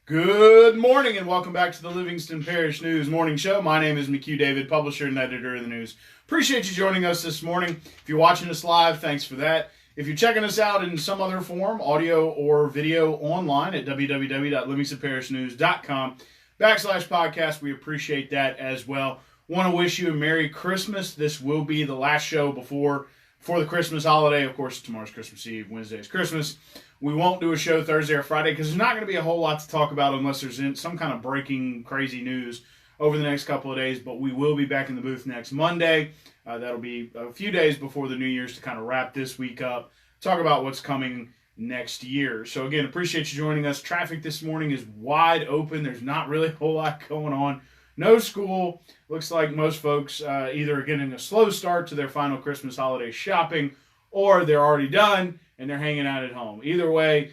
Good morning and welcome back to the Livingston Parish News Morning Show. My name is McHugh David, publisher and editor of the news. Appreciate you joining us this morning. If you're watching us live, thanks for that. If you're checking us out in some other form, audio or video online at www.livingstonparishnews.com/podcast, we appreciate that as well. Want to wish you a Merry Christmas. This will be the last show before the Christmas holiday. Of course, tomorrow's Christmas Eve, Wednesday is Christmas. We won't do a show Thursday or Friday because there's not going to be a whole lot to talk about unless there's some kind of breaking crazy news over the next couple of days. But we will be back in the booth next Monday. That'll be a few days before the New Year's to kind of wrap this week up, talk about what's coming next year. So again, appreciate you joining us. Traffic this morning is wide open. There's not really a whole lot going on. No school. Looks like most folks either are getting a slow start to their final Christmas holiday shopping or they're already done and they're hanging out at home. Either way,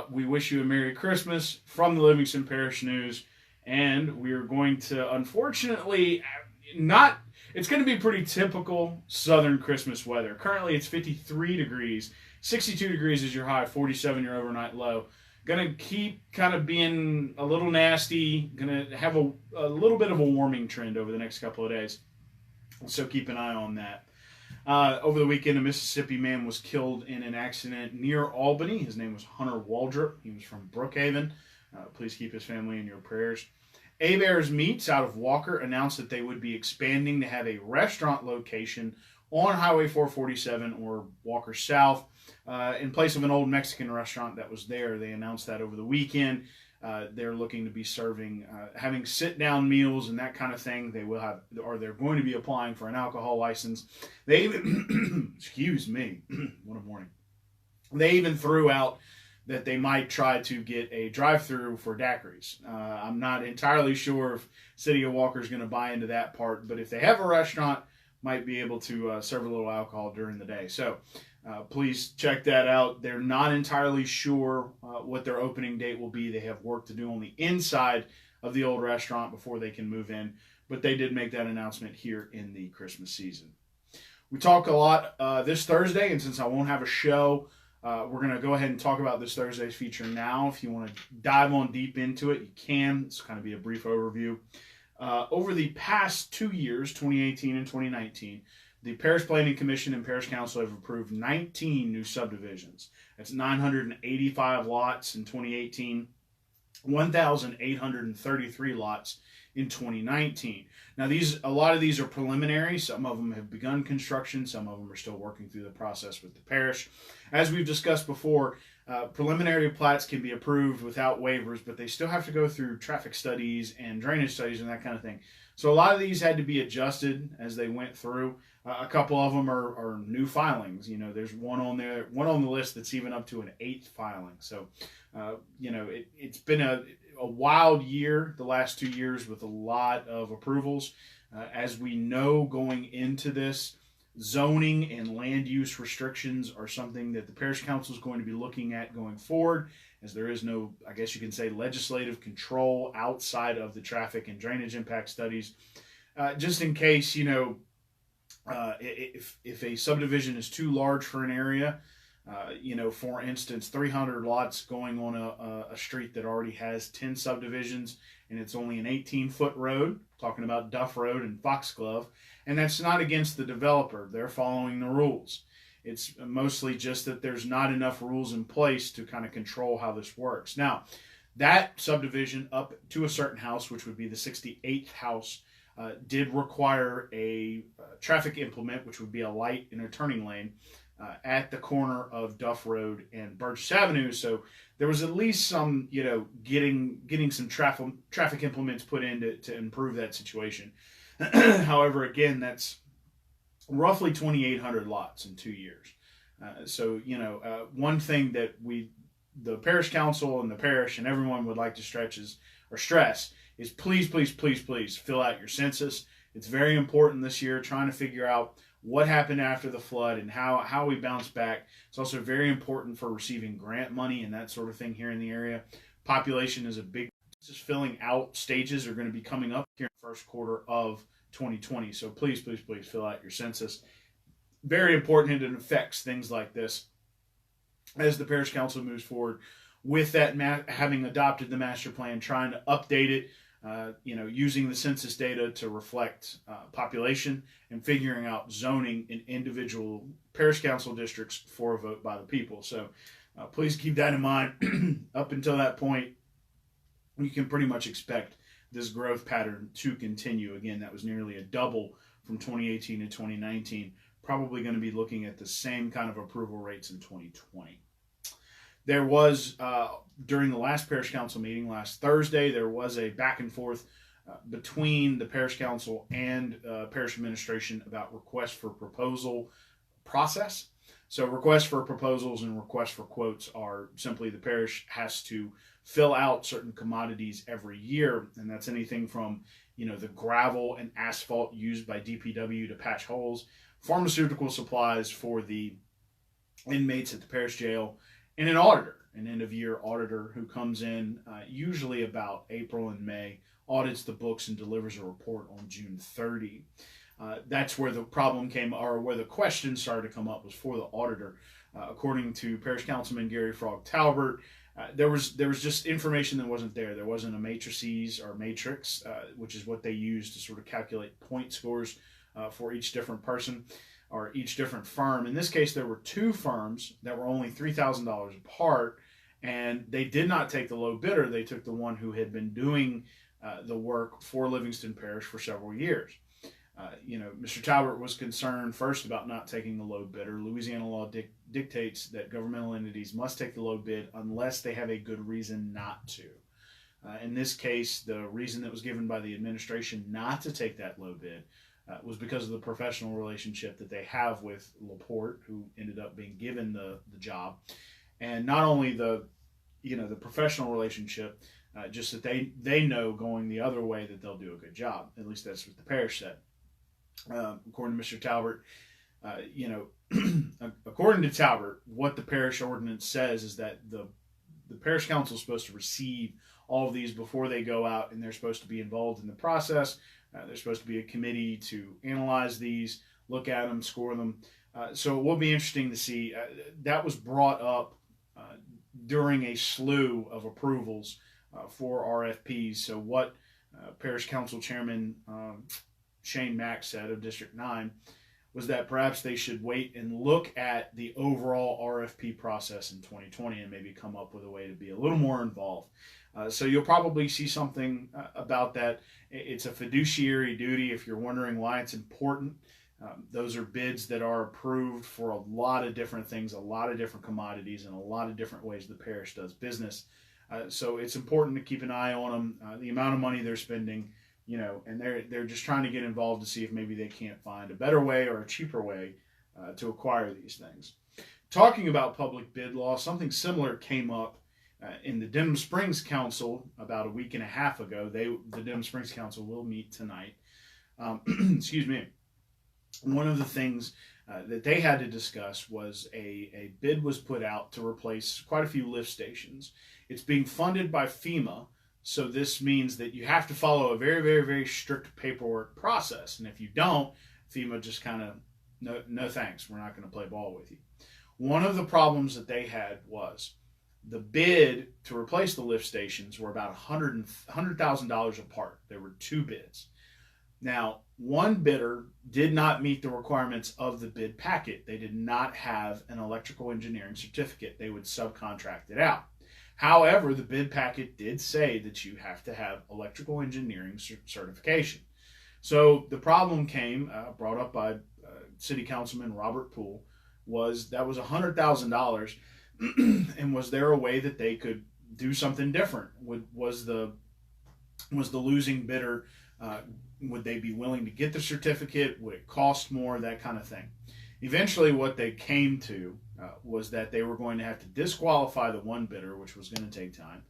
we wish you a Merry Christmas from the Livingston Parish News. And we're going to, unfortunately, it's going to be pretty typical Southern Christmas weather. Currently, it's 53 degrees. 62 degrees is your high, 47 your overnight low. Going to keep kind of being a little nasty. Going to have a little bit of a warming trend over the next couple of days. So keep an eye on that. Over the weekend, a Mississippi man was killed in an accident near Albany. His name was Hunter Waldrop. He was from Brookhaven. Please keep his family in your prayers. Abear's Meats out of Walker announced that they would be expanding to have a restaurant location on Highway 447 or Walker South in place of an old Mexican restaurant that was there. They announced that over the weekend. They're looking to be serving, having sit-down meals and that kind of thing. They will have, or they're going to be applying for an alcohol license. They even, excuse me, what a morning. They even threw out that they might try to get a drive-through for daiquiris. I'm not entirely sure if City of Walker is going to buy into that part, but if they have a restaurant, might be able to serve a little alcohol during the day. So please check that out. They're not entirely sure what their opening date will be. They have work to do on the inside of the old restaurant before they can move in, but they did make that announcement here in the Christmas season. We talk a lot this Thursday, and since I won't have a show, we're going to go ahead and talk about this Thursday's feature now. If you want to dive on deep into it, you can. It's kind of be a brief overview. Over the past 2 years, 2018 and 2019, the Parish Planning Commission and Parish Council have approved 19 new subdivisions. That's 985 lots in 2018, 1,833 lots in 2019. Now, a lot of these are preliminary. Some of them have begun construction. Some of them are still working through the process with the parish. As we've discussed before, preliminary plats can be approved without waivers, but they still have to go through traffic studies and drainage studies and that kind of thing. So a lot of these had to be adjusted as they went through. A couple of them are new filings. You know, there's one on the list that's even up to an 8th filing. So, it's been a wild year the last 2 years with a lot of approvals. As we know going into this, zoning and land use restrictions are something that the Parish Council is going to be looking at going forward, as there is no, I guess you can say, legislative control outside of the traffic and drainage impact studies. Just in case, if a subdivision is too large for an area, for instance, 300 lots going on a street that already has 10 subdivisions, and it's only an 18-foot road, talking about Duff Road and Foxglove, and that's not against the developer. They're following the rules. It's mostly just that there's not enough rules in place to kind of control how this works. Now, that subdivision up to a certain house, which would be the 68th house, did require a traffic implement, which would be a light in a turning lane, at the corner of Duff Road and Burgess Avenue. So there was at least some, getting some traffic implements put in to improve that situation. However, again, that's roughly 2,800 lots in 2 years. One thing that the Parish Council and the parish and everyone would like to stress is please, please, please, please fill out your census. It's very important this year, trying to figure out what happened after the flood and how we bounce back. It's also very important for receiving grant money and that sort of thing here in the area. Population is a big, just filling out stages are going to be coming up here in the first quarter of 2020. So please, please, please fill out your census. Very important, and it affects things like this. As the Parish Council moves forward with that having adopted the master plan, trying to update it, using the census data to reflect population and figuring out zoning in individual parish council districts for a vote by the people. So please keep that in mind. Up until that point, you can pretty much expect this growth pattern to continue. Again, that was nearly a double from 2018 to 2019. Probably going to be looking at the same kind of approval rates in 2020. There was, during the last parish council meeting last Thursday, there was a back and forth between the parish council and parish administration about request for proposal process. So requests for proposals and requests for quotes are simply the parish has to fill out certain commodities every year, and that's anything from the gravel and asphalt used by DPW to patch holes, pharmaceutical supplies for the inmates at the parish jail, and an auditor, an end-of-year auditor who comes in usually about April and May, audits the books and delivers a report on June 30. That's where the problem came, or where the question started to come up, was for the auditor. According to Parish Councilman Gary Frog Talbert, there was just information that wasn't there. There wasn't a matrices or matrix, which is what they use to sort of calculate point scores for each different person or each different firm. In this case, there were two firms that were only $3,000 apart, and they did not take the low bidder. They took the one who had been doing the work for Livingston Parish for several years. Mr. Talbert was concerned first about not taking the low bidder. Louisiana law dictates that governmental entities must take the low bid unless they have a good reason not to. In this case, the reason that was given by the administration not to take that low bid was because of the professional relationship that they have with LaPorte, who ended up being given the job. And not only the professional relationship, just that they know going the other way that they'll do a good job. At least that's what the parish said. According to Mr. Talbert, according to Talbert, what the parish ordinance says is that the parish council is supposed to receive all of these before they go out, and they're supposed to be involved in the process. There's supposed to be a committee to analyze these, look at them, score them. So it will be interesting to see. That was brought up during a slew of approvals for RFPs. So what Parish Council Chairman Shane Mack said of District 9 was that perhaps they should wait and look at the overall RFP process in 2020 and maybe come up with a way to be a little more involved. So you'll probably see something about that. It's a fiduciary duty. If you're wondering why it's important, those are bids that are approved for a lot of different things, a lot of different commodities, and a lot of different ways the parish does business. So it's important to keep an eye on them, the amount of money they're spending, and they're just trying to get involved to see if maybe they can't find a better way or a cheaper way to acquire these things. Talking about public bid law, something similar came up in the Denham Springs Council about a week and a half ago. The Denham Springs Council will meet tonight. Excuse me. One of the things that they had to discuss was a bid was put out to replace quite a few lift stations. It's being funded by FEMA, so this means that you have to follow a very, very, very strict paperwork process. And if you don't, FEMA just kind of, no thanks, we're not going to play ball with you. One of the problems that they had was the bid to replace the lift stations were about $100,000 apart. There were two bids. Now, one bidder did not meet the requirements of the bid packet. They did not have an electrical engineering certificate. They would subcontract it out. However, the bid packet did say that you have to have electrical engineering certification. So the problem came, brought up by City Councilman Robert Poole, was that was $100,000, and was there a way that they could do something different? Was the losing bidder, would they be willing to get the certificate? Would it cost more? That kind of thing. Eventually, what they came to was that they were going to have to disqualify the one bidder, which was going to take time,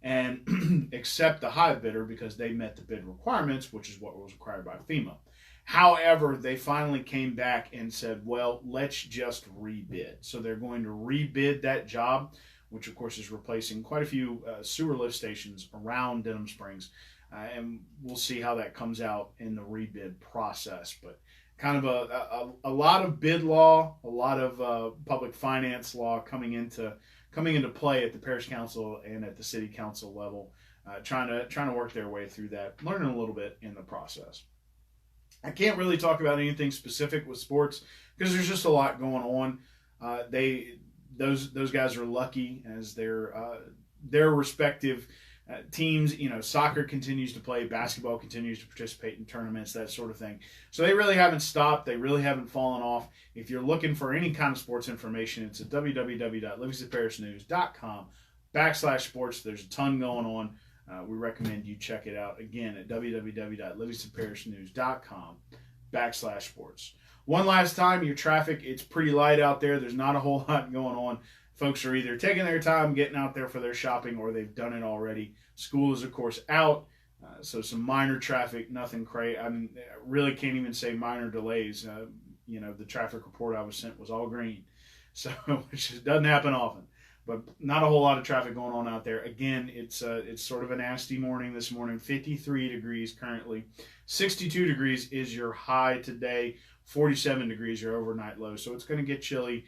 and accept the high bidder because they met the bid requirements, which is what was required by FEMA. However, they finally came back and said, well, let's just rebid. So they're going to rebid that job, which of course is replacing quite a few sewer lift stations around Denham Springs. And we'll see how that comes out in the rebid process. But kind of a lot of bid law, a lot of public finance law coming into coming into play at the parish council and at the city council level, trying to work their way through that, learning a little bit in the process. I can't really talk about anything specific with sports because there's just a lot going on. Those guys are lucky as their respective teams. Soccer continues to play, basketball continues to participate in tournaments, that sort of thing. So they really haven't stopped. They really haven't fallen off. If you're looking for any kind of sports information, it's at www.livingstonparishnews.com/sports. There's a ton going on. We recommend you check it out again at www.livingstonparishnews.com/sports. One last time, your traffic, it's pretty light out there. There's not a whole lot going on. Folks are either taking their time getting out there for their shopping or they've done it already. School is, of course, out, so some minor traffic, nothing crazy. I really can't even say minor delays. The traffic report I was sent was all green, so which doesn't happen often. But not a whole lot of traffic going on out there. Again, it's sort of a nasty morning this morning. 53 degrees currently. 62 degrees is your high today. 47 degrees your overnight low. So it's going to get chilly.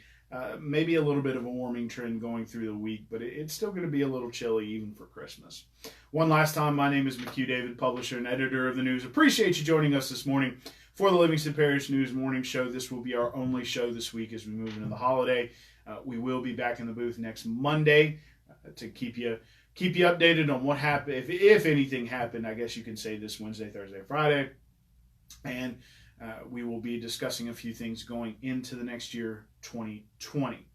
Maybe a little bit of a warming trend going through the week, but it's still going to be a little chilly even for Christmas. One last time, my name is McHugh David, publisher and editor of the news. Appreciate you joining us this morning for the Livingston Parish News Morning Show. This will be our only show this week as we move into the holiday. We will be back in the booth next Monday to keep you updated on what happened, if anything happened, I guess you can say, this Wednesday, Thursday, Friday. And we will be discussing a few things going into the next year, 2020.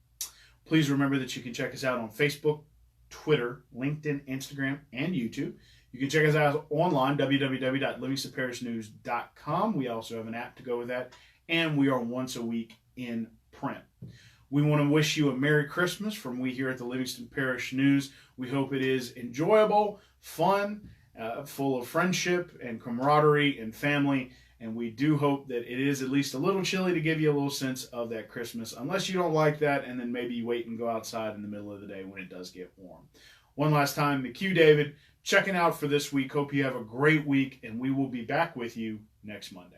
Please remember that you can check us out on Facebook, Twitter, LinkedIn, Instagram, and YouTube. You can check us out online, www.livingstonparishnews.com. We also have an app to go with that, and we are once a week in print. We want to wish you a Merry Christmas from we here at the Livingston Parish News. We hope it is enjoyable, fun, full of friendship and camaraderie and family. And we do hope that it is at least a little chilly to give you a little sense of that Christmas, unless you don't like that, and then maybe you wait and go outside in the middle of the day when it does get warm. One last time, McHugh David, checking out for this week. Hope you have a great week, and we will be back with you next Monday.